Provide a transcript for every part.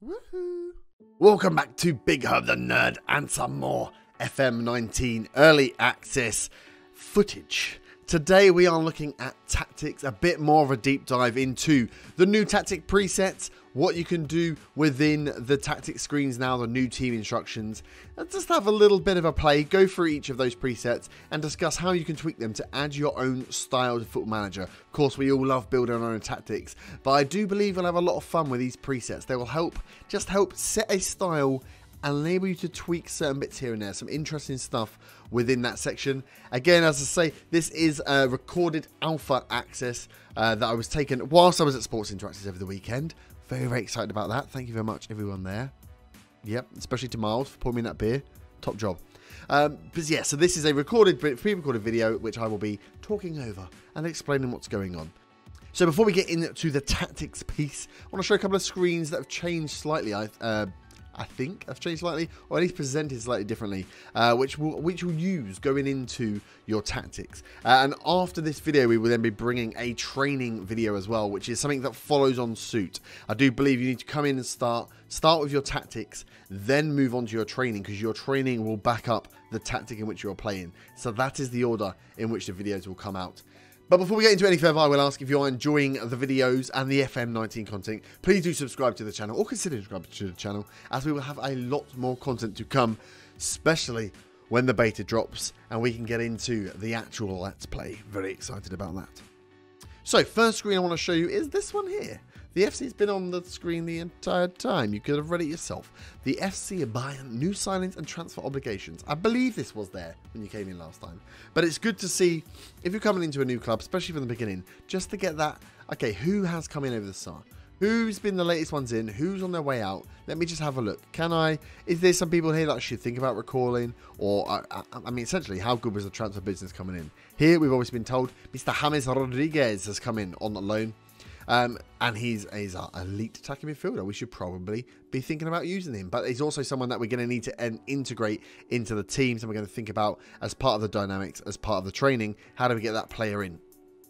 Woohoo! Welcome back to Big Herb the Nerd and some more FM19 early access footage. Today we are looking at tactics, a bit more of a deep dive into the new tactic presets, what you can do within the tactic screens now, the new team instructions, and just have a little bit of a play, go through each of those presets and discuss how you can tweak them to add your own style to Football Manager. Of course, we all love building our own tactics, but I do believe we'll have a lot of fun with these presets. They will help set a style and enable you to tweak certain bits here and there. Some interesting stuff within that section. Again, as I say, this is a recorded alpha access that I was taking whilst I was at Sports Interactive over the weekend. Very, very excited about that. Thank you very much, everyone there. Yep, especially to Miles for pouring me that beer. Top job. But yeah, so this is a pre-recorded video, which I will be talking over and explaining what's going on. So before we get into the tactics piece, I want to show a couple of screens that have changed slightly. I think have changed slightly, or at least presented slightly differently, which you'll use going into your tactics. And after this video, we will then be bringing a training video as well, which is something that follows on suit. I do believe you need to come in and start with your tactics, then move on to your training, because your training will back up the tactic in which you're playing. So that is the order in which the videos will come out. But before we get into any further, I will ask if you're enjoying the videos and the FM19 content, please do subscribe to the channel, or consider subscribing to the channel, as we will have a lot more content to come, especially when the beta drops and we can get into the actual Let's Play. Very excited about that. So, first screen I want to show you is this one here. The FC's been on the screen the entire time. You could have read it yourself. The FC are buying new signings and transfer obligations. I believe this was there when you came in last time. But it's good to see, if you're coming into a new club, especially from the beginning, just to get that, okay, who has come in over the summer? Who's been the latest ones in? Who's on their way out? Let me just have a look. Is there some people here that I should think about recalling? Or, I mean, essentially, how good was the transfer business coming in? Here, we've always been told, Mr. James Rodriguez has come in on loan. And he's an elite attacking midfielder. We should probably be thinking about using him. But he's also someone that we're going to need to integrate into the teams. And we're going to think about as part of the dynamics, as part of the training, how do we get that player in?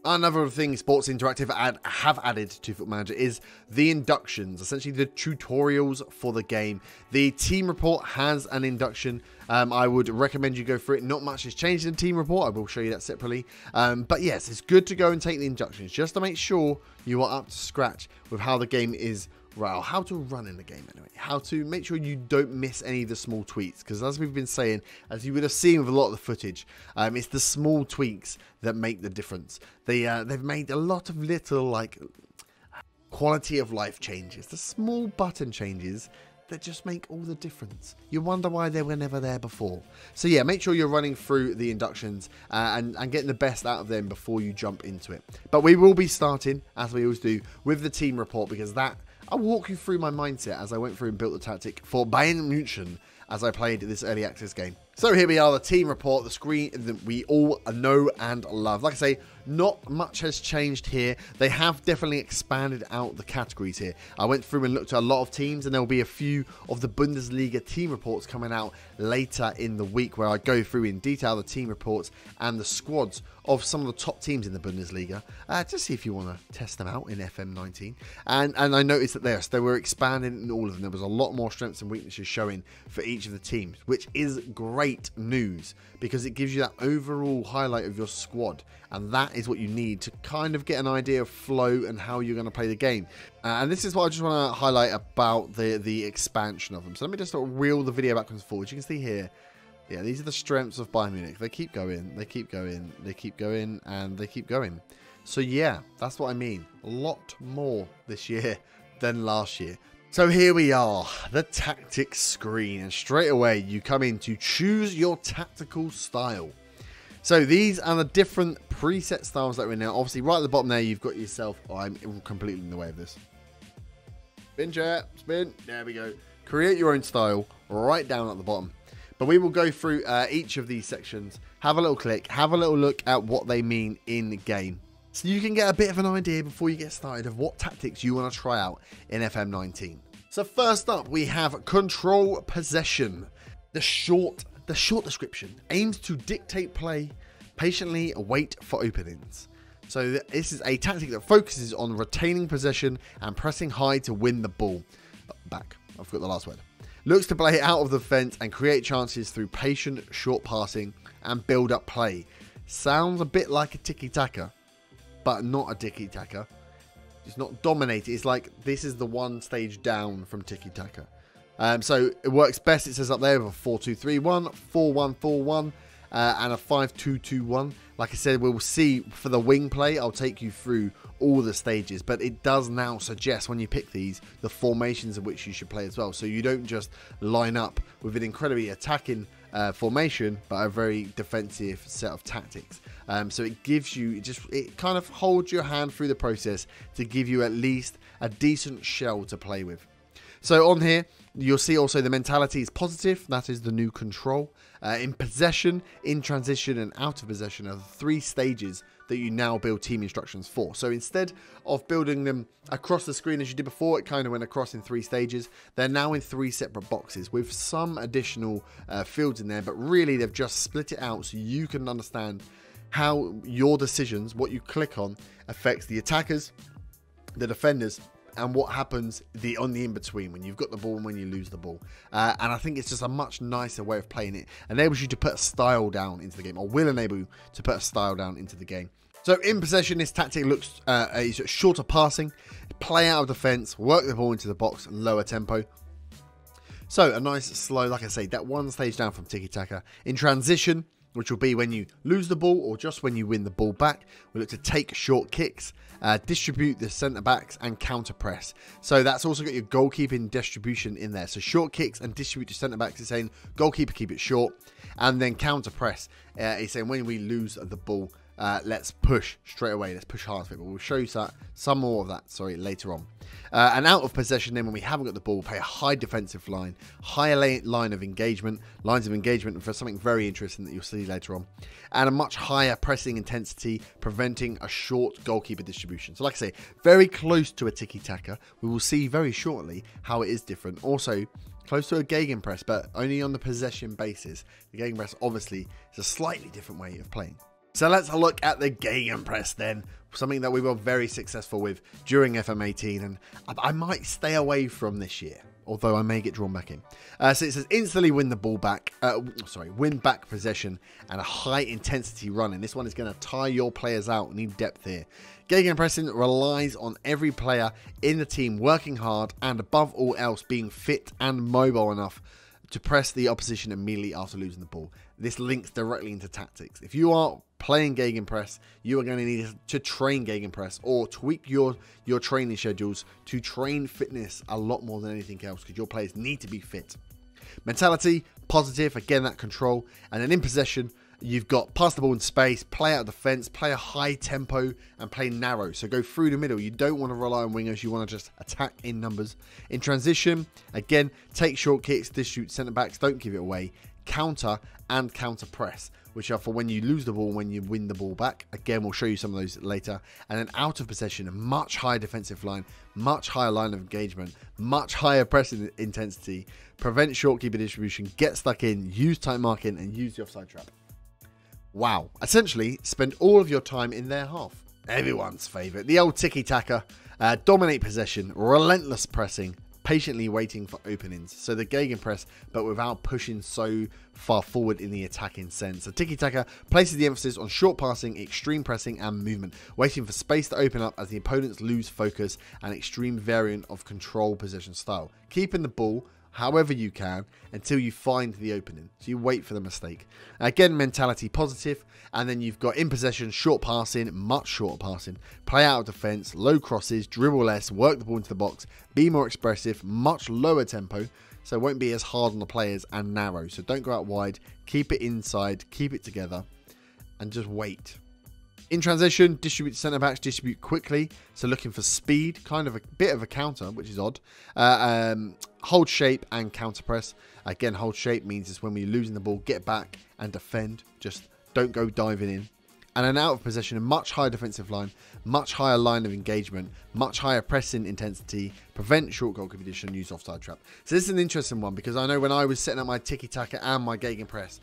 Another thing Sports Interactive have added to Football Manager is the inductions, essentially the tutorials for the game. The team report has an induction. I would recommend you go through it. Not much has changed in the team report. I will show you that separately. But yes, it's good to go and take the inductions just to make sure you are up to scratch with how the game is, well, how to run in the game anyway. How to make sure you don't miss any of the small tweaks. Because as we've been saying, as you would have seen with a lot of the footage, it's the small tweaks that make the difference. They've made a lot of little, like, quality of life changes. The small button changes that just make all the difference. You wonder why they were never there before. So yeah, make sure you're running through the inductions and getting the best out of them before you jump into it. But we will be starting, as we always do, with the team report, because I'll walk you through my mindset as I went through and built the tactic for Bayern München as I played this early access game. So here we are, the team report, the screen that we all know and love. Like I say, not much has changed here. They have definitely expanded out the categories here. I went through and looked at a lot of teams, and there will be a few of the Bundesliga team reports coming out later in the week, where I go through in detail the team reports and the squads of some of the top teams in the Bundesliga, just see if you want to test them out in FM19. And I noticed that they were expanding in all of them. There was a lot more strengths and weaknesses showing for each of the teams, which is great news, because it gives you that overall highlight of your squad, and that is what you need to kind of get an idea of flow and how you're going to play the game. And this is what I just want to highlight about the expansion of them. So let me just sort of reel the video backwards and forwards. You can see here, yeah, these are the strengths of Bayern Munich. They keep going, they keep going, they keep going, and they keep going. So yeah, that's what I mean. A lot more this year than last year. So here we are, the tactics screen, and straight away you come in to choose your tactical style. So these are the different preset styles that are in there. Obviously, right at the bottom there, you've got yourself. Oh, I'm completely in the way of this. Spin chair, spin. There we go. Create your own style right down at the bottom. But we will go through each of these sections, have a little click, have a little look at what they mean in the game. So you can get a bit of an idea before you get started of what tactics you want to try out in FM19. So first up, we have control possession. The short description aims to dictate play, patiently wait for openings. So this is a tactic that focuses on retaining possession and pressing high to win the ball. Back. I forgot the last word. Looks to play out of the fence and create chances through patient, short passing and build up play. Sounds a bit like a tiki-taka, but not a tiki-taka. It's not dominated. It's like this is the one stage down from tiki-taka. So it works best, it says up there, with a 4-2-3-1, 4-1-4-1, and a 5-2-2-1. Like I said, we'll see for the wing play. I'll take you through all the stages, but it does now suggest when you pick these, the formations of which you should play as well. So you don't just line up with an incredibly attacking formation, but a very defensive set of tactics. So it gives you, it kind of holds your hand through the process to give you at least a decent shell to play with. So on here, you'll see also the mentality is positive. That is the new control. In possession, in transition, and out of possession are the 3 stages that you now build team instructions for. So instead of building them across the screen as you did before, it kind of went across in 3 stages. They're now in 3 separate boxes with some additional fields in there, but really they've just split it out so you can understand how your decisions, what you click on, affects the attackers, the defenders, and what happens on the in-between when you've got the ball and when you lose the ball. And I think it's just a much nicer way of playing it. Enables you to put a style down into the game, or will enable you to put a style down into the game. So in possession, this tactic looks is shorter passing, play out of defence, work the ball into the box, lower tempo. So a nice slow, like I say, that one stage down from tiki-taka. In transition, which will be when you lose the ball or just when you win the ball back, we look to take short kicks, distribute the centre-backs and counter-press. So that's also got your goalkeeping distribution in there. So short kicks and distribute to centre-backs is saying goalkeeper keep it short, and then counter-press is saying when we lose the ball, let's push straight away, let's push hard for it. But we'll show you some more of that, later on. And out of possession, then when we haven't got the ball, play a high defensive line, higher line of engagement, lines of engagement for something very interesting that you'll see later on, and a much higher pressing intensity, preventing a short goalkeeper distribution. So like I say, very close to a tiki-taka. We will see very shortly how it is different. Also, close to a gegenpress, but only on the possession basis. The gegenpress obviously is a slightly different way of playing. So let's look at the gegenpress then, something that we were very successful with during FM18, and I might stay away from this year, although I may get drawn back in. So it says instantly win the ball back, win back possession and a high intensity run, and this one is going to tire your players out, need depth here. Gegenpressing relies on every player in the team working hard and above all else being fit and mobile enough to press the opposition immediately after losing the ball. This links directly into tactics. If you are playing gegenpress, you are going to need to train gegenpress or tweak your training schedules to train fitness a lot more than anything else, because your players need to be fit. Mentality, positive, again that control, and then in possession, you've got pass the ball in space, play out of defense, play a high tempo, and play narrow. So go through the middle. You don't want to rely on wingers. You want to just attack in numbers. In transition, again, take short kicks, distribute centre backs, don't give it away. Counter and counter press, which are for when you lose the ball, when you win the ball back. Again, we'll show you some of those later. And then out of possession, a much higher defensive line, much higher line of engagement, much higher pressing intensity, prevent short keeper distribution, get stuck in, use tight marking, and use the offside trap. Wow. Essentially, spend all of your time in their half. Everyone's favourite. The old tiki-taka. Dominate possession, relentless pressing, patiently waiting for openings. So the gegenpress, but without pushing so far forward in the attacking sense. So tiki-taka places the emphasis on short passing, extreme pressing, and movement, waiting for space to open up as the opponents lose focus, and extreme variant of control possession style. Keeping the ball however you can until you find the opening. So you wait for the mistake. Again, mentality positive, and then you've got in possession, short passing, much shorter passing, play out of defense, low crosses, dribble less, work the ball into the box, be more expressive, much lower tempo, so it won't be as hard on the players, and narrow. So don't go out wide, keep it inside, keep it together, and just wait. In transition, distribute centre backs, distribute quickly. So looking for speed, kind of a bit of a counter, which is odd. Hold shape and counter press. Again, hold shape means it's when we're losing the ball, get back and defend. Just don't go diving in. And then out of possession, a much higher defensive line, much higher line of engagement, much higher pressing intensity, prevent short goal competition, use offside trap. So this is an interesting one, because I know when I was setting up my tiki-taka and my gegenpress,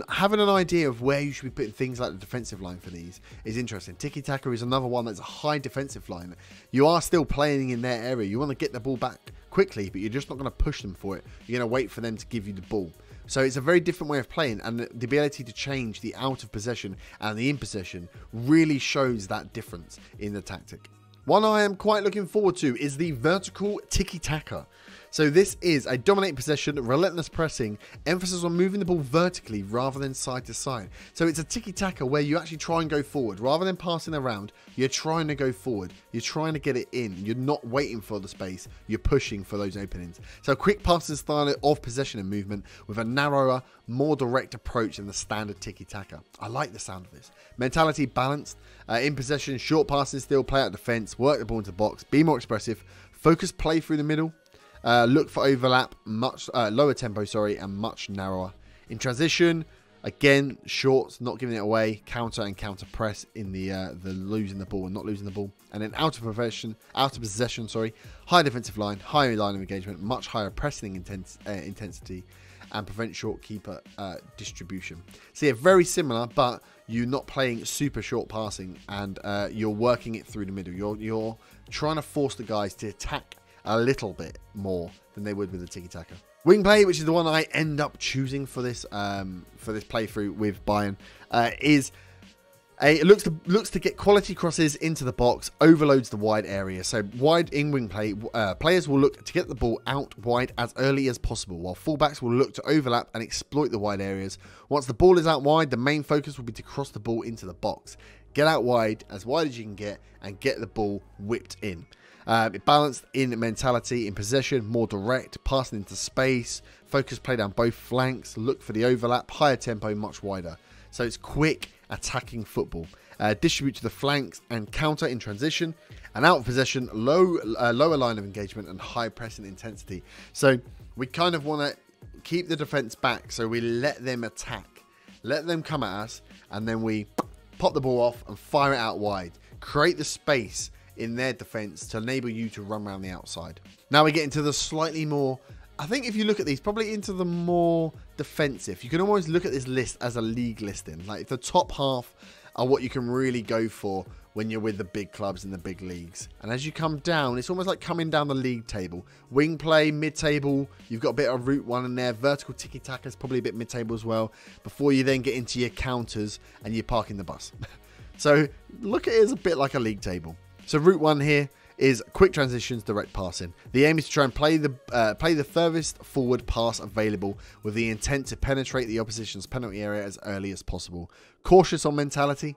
having an idea of where you should be putting things like the defensive line for these is interesting. Tiki-taka is another one that's a high defensive line. You are still playing in their area. You want to get the ball back quickly, but you're just not going to push them for it. You're going to wait for them to give you the ball. So it's a very different way of playing, and the ability to change the out of possession and the in possession really shows that difference in the tactic. One I am quite looking forward to is the vertical tiki-taka. So this is a dominating possession, relentless pressing, emphasis on moving the ball vertically rather than side to side. So it's a tiki-taka where you actually try and go forward. Rather than passing around, you're trying to go forward. You're trying to get it in. You're not waiting for the space. You're pushing for those openings. So quick passing style of possession and movement with a narrower, more direct approach than the standard tiki-taka. I like the sound of this. Mentality balanced. In possession, short passing still, play out defense, work the ball into the box, be more expressive, focus play through the middle. Look for overlap, much lower tempo, and much narrower. In transition, again, short, not giving it away, counter and counter press in the losing the ball and not losing the ball. And then out of possession, high defensive line, higher line of engagement, much higher pressing intensity, and prevent short keeper distribution. So yeah, very similar, but you're not playing super short passing, and you're working it through the middle. You're trying to force the guys to attack a little bit more than they would with the tiki-taka. Wing play, which is the one I end up choosing for this playthrough with Bayern, it looks to get quality crosses into the box, overloads the wide area. So wide in wing play, players will look to get the ball out wide as early as possible, while fullbacks will look to overlap and exploit the wide areas. Once the ball is out wide, the main focus will be to cross the ball into the box. Get out wide as you can get, and get the ball whipped in. Balanced in mentality, in possession, more direct, passing into space, focus play down both flanks, look for the overlap, higher tempo, much wider. So it's quick attacking football. Distribute to the flanks and counter in transition, and out of possession, lower line of engagement and high pressing intensity. So we kind of want to keep the defense back, so we let them attack, let them come at us, and then we pop the ball off and fire it out wide. Create the space in their defense to enable you to run around the outside. Now we get into the slightly more, I think if you look at these, probably into the more defensive. You can almost look at this list as a league listing. Like the top half are what you can really go for when you're with the big clubs in the big leagues. And as you come down, it's almost like coming down the league table. Wing play, mid-table, you've got a bit of route one in there. Vertical tiki-taka is probably a bit mid-table as well, before you then get into your counters and you're parking the bus. So look at it as a bit like a league table. So route one here is quick transitions, direct passing. The aim is to try and play the furthest forward pass available with the intent to penetrate the opposition's penalty area as early as possible. Cautious on mentality.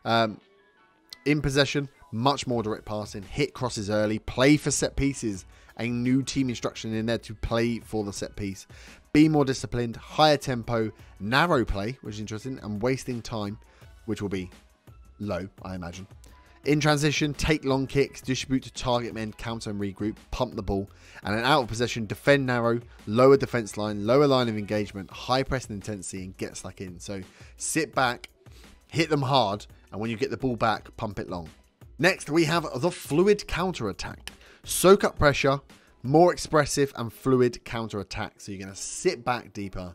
In possession, much more direct passing. Hit crosses early. Play for set pieces. A new team instruction in there to play for the set piece. Be more disciplined. Higher tempo. Narrow play, which is interesting. And wasting time, which will be low, I imagine. In transition, take long kicks, distribute to target men, counter and regroup, pump the ball. And then out of possession, defend narrow, lower defense line, lower line of engagement, high pressing intensity, and get stuck in. So sit back, hit them hard, and when you get the ball back, pump it long. Next, we have the fluid counter attack. Soak up pressure, more expressive and fluid counter attack. So you're going to sit back deeper,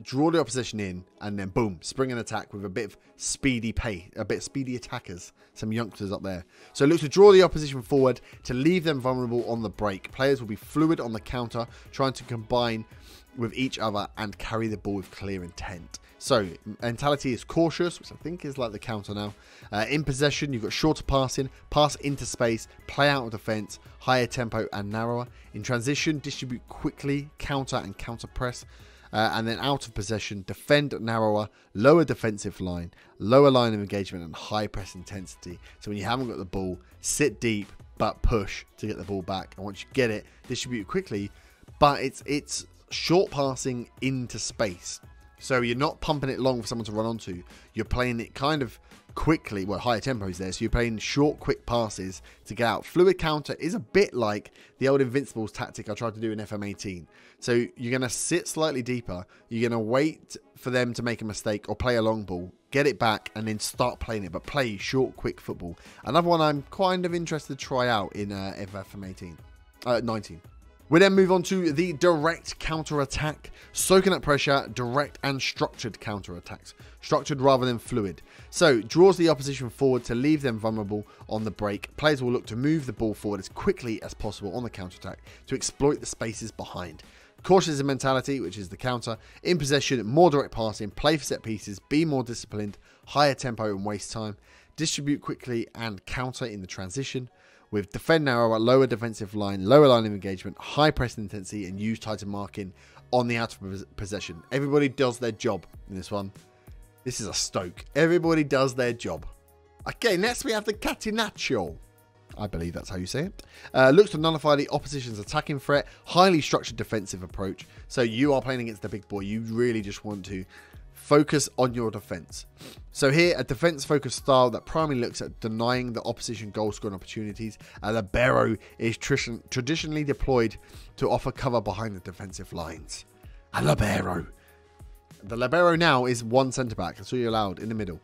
draw the opposition in, and then boom, spring an attack with a bit of speedy pay, a bit of speedy attackers, some youngsters up there. So look to draw the opposition forward to leave them vulnerable on the break. Players will be fluid on the counter, trying to combine with each other and carry the ball with clear intent. So mentality is cautious, which I think is like the counter now. In possession, you've got shorter passing, pass into space, play out of defense, higher tempo and narrower. In transition, distribute quickly, counter and counter press. And then out of possession, defend narrower, lower defensive line, lower line of engagement, and high press intensity. So when you haven't got the ball, sit deep but push to get the ball back. And once you get it, distribute quickly. But it's short passing into space. So you're not pumping it long for someone to run onto. You're playing it kind of quickly. Well, higher tempo is there. So you're playing short, quick passes to get out. Fluid counter is a bit like the old Invincibles tactic I tried to do in FM18. So you're going to sit slightly deeper. You're going to wait for them to make a mistake or play a long ball, get it back, and then start playing it. But play short, quick football. Another one I'm kind of interested to try out in FM19. We then move on to the direct counter-attack, soaking up pressure, direct and structured counter-attacks. Structured rather than fluid. So, draws the opposition forward to leave them vulnerable on the break. Players will look to move the ball forward as quickly as possible on the counter-attack to exploit the spaces behind. Cautious in mentality, which is the counter. In possession, more direct passing, play for set pieces, be more disciplined, higher tempo and waste time. Distribute quickly and counter in the transition. With defend narrow, a lower defensive line, lower line of engagement, high press intensity, and use tighter marking on the out of possession. Everybody does their job in this one. This is a Stoke. Everybody does their job. Okay, next we have the Catenaccio. I believe that's how you say it. Looks to nullify the opposition's attacking threat. Highly structured defensive approach. So you are playing against the big boy. You really just want to focus on your defense. So here, a defense-focused style that primarily looks at denying the opposition goal-scoring opportunities. A libero is traditionally deployed to offer cover behind the defensive lines. A libero. The libero now is one centre-back. That's all you're allowed in the middle.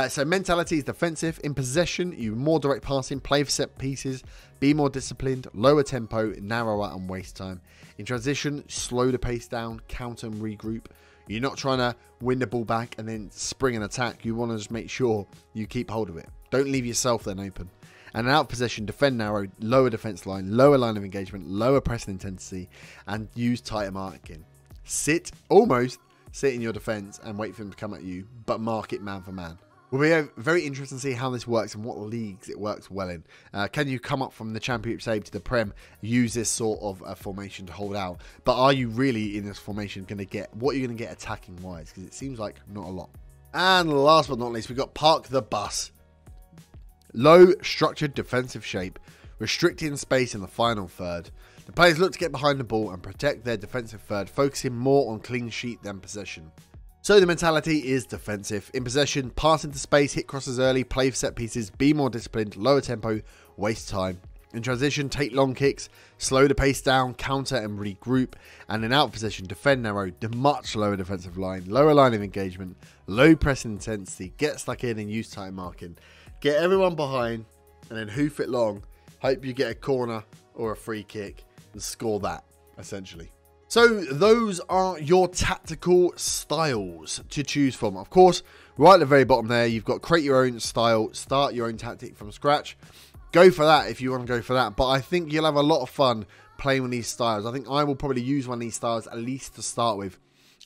So mentality is defensive. In possession, you more direct passing, play for set pieces, be more disciplined, lower tempo, narrower and waste time. In transition, slow the pace down, counter and regroup. You're not trying to win the ball back and then spring an attack. You want to just make sure you keep hold of it. Don't leave yourself then open. And out of possession, defend narrow, lower defense line, lower line of engagement, lower pressing intensity, and use tighter marking. Almost sit in your defense and wait for them to come at you, but mark it man for man. Will be very interesting to see how this works and what leagues it works well in. Can you come up from the Championship save to the Prem, use this sort of formation to hold out? But are you really in this formation going to get what you're going to get attacking wise? Because it seems like not a lot. And last but not least, we've got Park the Bus. Low structured defensive shape, restricting space in the final third. The players look to get behind the ball and protect their defensive third, focusing more on clean sheet than possession. So the mentality is defensive. In possession, pass into space, hit crosses early, play for set pieces, be more disciplined, lower tempo, waste time. In transition, take long kicks, slow the pace down, counter and regroup. And in out possession, defend narrow, much lower defensive line, lower line of engagement, low press intensity, get stuck in and use time marking. Get everyone behind and then hoof it long. Hope you get a corner or a free kick and score that, essentially. So those are your tactical styles to choose from. Of course, right at the very bottom there, you've got create your own style, start your own tactic from scratch. Go for that if you want to go for that. But I think you'll have a lot of fun playing with these styles. I think I will probably use one of these styles at least to start with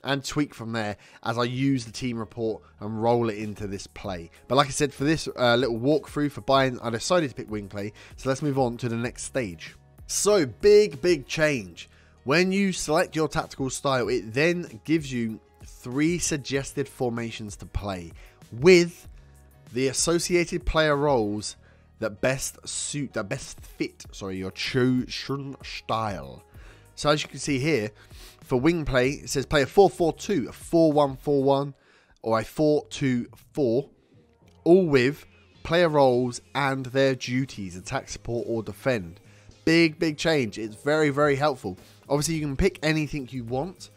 and tweak from there as I use the team report and roll it into this play. But like I said, for this little walkthrough for Bayern, I decided to pick wing play. So let's move on to the next stage. So big change. When you select your tactical style, it then gives you 3 suggested formations to play with the associated player roles that best fit your chosen style. So as you can see here, for wing play, it says play a 4-4-2, a 4-1-4-1, or a 4-2-4, all with player roles and their duties, attack, support, or defend. Big change. It's very helpful. Obviously, you can pick anything you want,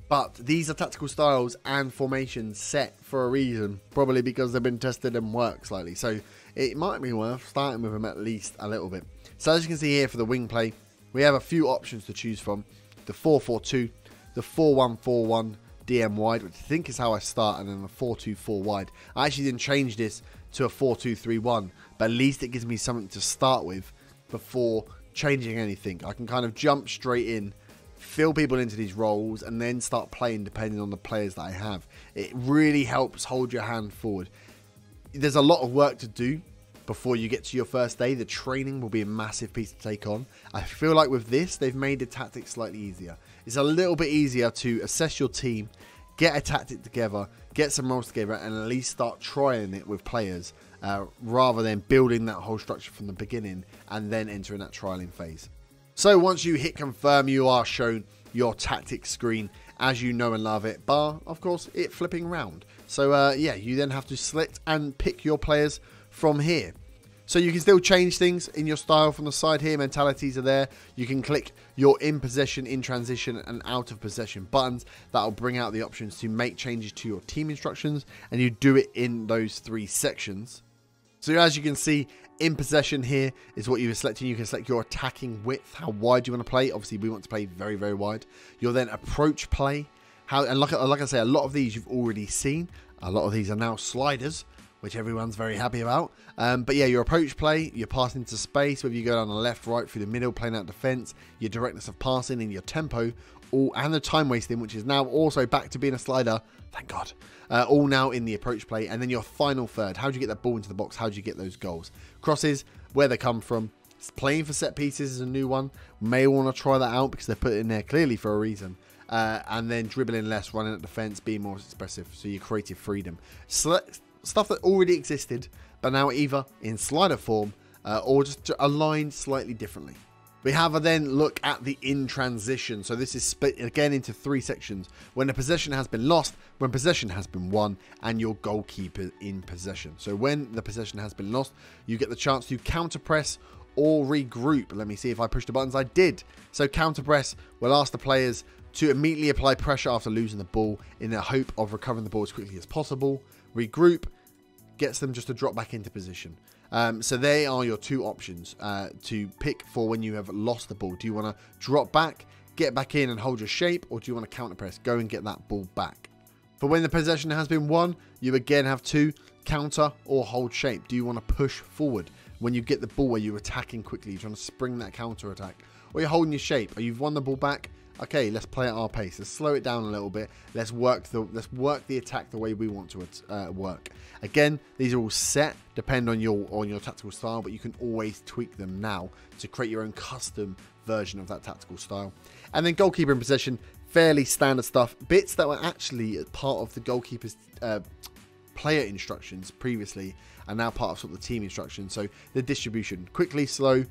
but these are tactical styles and formations set for a reason, probably because they've been tested and work slightly. So it might be worth starting with them at least a little bit. So as you can see here for the wing play, we have a few options to choose from. The 4-4-2, the 4-1-4-1 DM wide, which I think is how I start, and then the 4-2-4 wide. I actually didn't change this to a 4-2-3-1, but at least it gives me something to start with before changing anything. I can kind of jump straight in, fill people into these roles, and then start playing depending on the players that I have. It really helps hold your hand forward. There's a lot of work to do before you get to your first day. The training will be a massive piece to take on. I feel like with this, they've made the tactics slightly easier. It's a little bit easier to assess your team, get a tactic together, get some roles together, and at least start trying it with players rather than building that whole structure from the beginning and then entering that trialing phase. So once you hit confirm, you are shown your tactics screen as you know and love it, bar, of course, it flipping around. So yeah, you then have to select and pick your players from here. So you can still change things in your style from the side here. Mentalities are there. You can click your in possession, in transition, and out of possession buttons. That'll bring out the options to make changes to your team instructions, and you do it in those 3 sections. So as you can see, In possession here is what you're selecting. You can select your attacking width, how wide you want to play. Obviously, we want to play very, very wide. You'll then approach play. And like I say, a lot of these you've already seen. A lot of these are now sliders, which everyone's very happy about. But yeah, your approach play, your passing into space, whether you go down the left, right, through the middle, playing out defense, your directness of passing and your tempo, and the time wasting, which is now also back to being a slider. Thank God. All now in the approach play. And then your final third. How do you get that ball into the box? How do you get those goals? Crosses, where they come from. Playing for set pieces is a new one. May want to try that out because they're put in there clearly for a reason. And then dribbling less, running at defense, being more expressive. So your creative freedom. Stuff that already existed, but now either in slider form or just aligned slightly differently. We have a then look at the in transition. So this is split again into 3 sections. When the possession has been lost, when possession has been won, and your goalkeeper in possession. So when the possession has been lost, you get the chance to counter press or regroup. Let me see if I push the buttons. I did. So counter press will ask the players to immediately apply pressure after losing the ball in the hope of recovering the ball as quickly as possible. Regroup gets them just to drop back into position. So they are your 2 options to pick for when you have lost the ball. Do you want to drop back, get back in and hold your shape, or do you want to counter press, go and get that ball back? For when the possession has been won, you again have 2, counter or hold shape. Do you want to push forward when you get the ball where you're attacking quickly, you're trying to spring that counter attack, or you're holding your shape, or you've won the ball back? Okay, let's play at our pace. Let's slow it down a little bit. Let's work the attack the way we want to work. Again, these are all set, depend on your tactical style, but you can always tweak them now to create your own custom version of that tactical style. And then goalkeeper in possession, fairly standard stuff. Bits that were actually part of the goalkeeper's player instructions previously are now part of sort of the team instructions. So the distribution, quickly, slowly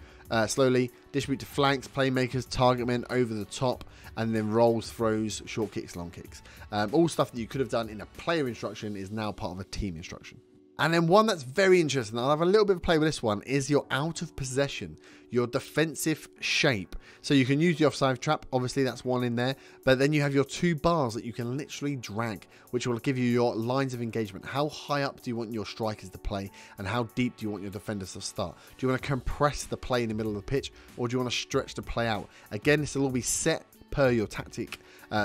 distribute to flanks, playmakers, target men, over the top, and then rolls, throws, short kicks, long kicks. All stuff that you could have done in a player instruction is now part of a team instruction. And then one that's very interesting, I'll have a little bit of play with this one, is your out of possession, your defensive shape. So you can use the offside trap, obviously that's one in there, but then you have your 2 bars that you can literally drag, which will give you your lines of engagement. How high up do you want your strikers to play, and how deep do you want your defenders to start? Do you want to compress the play in the middle of the pitch, or do you want to stretch the play out? Again, this will all be set per your tactic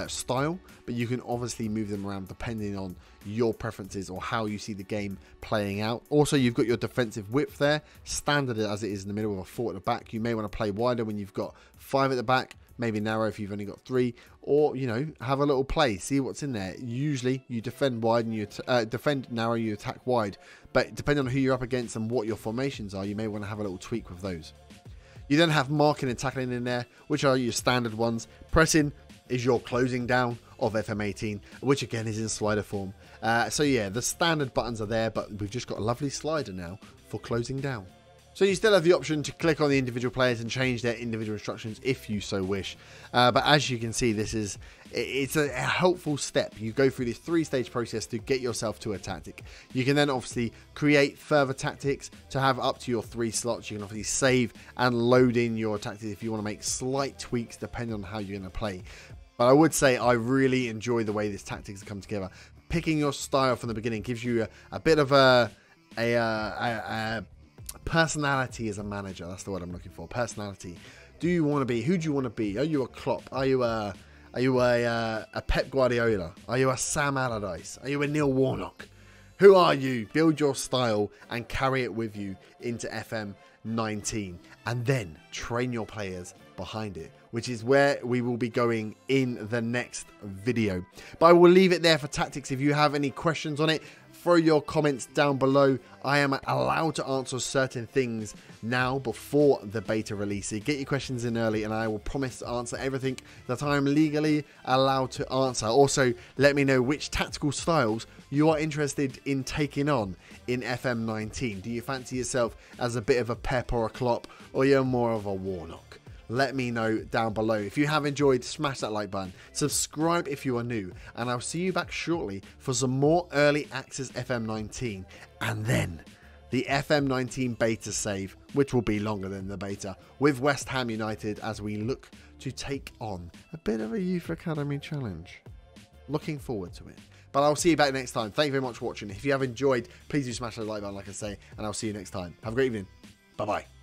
style, but you can obviously move them around depending on your preferences or how you see the game playing out. Also, you've got your defensive width there, standard as it is in the middle with a 4 at the back. You may want to play wider when you've got 5 at the back, maybe narrow if you've only got 3, or, you know, have a little play, see what's in there. Usually you defend wide and you defend narrow, you attack wide, but depending on who you're up against and what your formations are, you may want to have a little tweak with those. You then have marking and tackling in there, which are your standard ones. Pressing is your closing down of FM18, which again is in slider form. So yeah, the standard buttons are there, but we've just got a lovely slider now for closing down. So you still have the option to click on the individual players and change their individual instructions if you so wish. But as you can see, it's a helpful step. You go through this 3-stage process to get yourself to a tactic. You can then obviously create further tactics to have up to your 3 slots. You can obviously save and load in your tactics if you want to make slight tweaks depending on how you're going to play. But I would say I really enjoy the way this tactics come together. Picking your style from the beginning gives you a bit of a personality as a manager. That's the word I'm looking for. Personality. Do you want to be? Who do you want to be? Are you a Klopp? Are you a Pep Guardiola? Are you a Sam Allardyce? Are you a Neil Warnock? Who are you? Build your style and carry it with you into FM19, and then train your players behind it, which is where we will be going in the next video. But I will leave it there for tactics. If you have any questions on it, throw your comments down below. I am allowed to answer certain things now before the beta release. So get your questions in early and I will promise to answer everything that I am legally allowed to answer. Also, let me know which tactical styles you are interested in taking on in FM19. Do you fancy yourself as a bit of a Pep or a Klopp, or you're more of a Warnock? Let me know down below. If you have enjoyed, smash that like button, subscribe if you are new, and I'll see you back shortly for some more early access FM19, and then the FM19 beta save, which will be longer than the beta, with West Ham United as we look to take on a bit of a Youth Academy challenge. Looking forward to it. But I'll see you back next time. Thank you very much for watching. If you have enjoyed, please do smash the like button like I say, and I'll see you next time. Have a great evening. Bye-bye.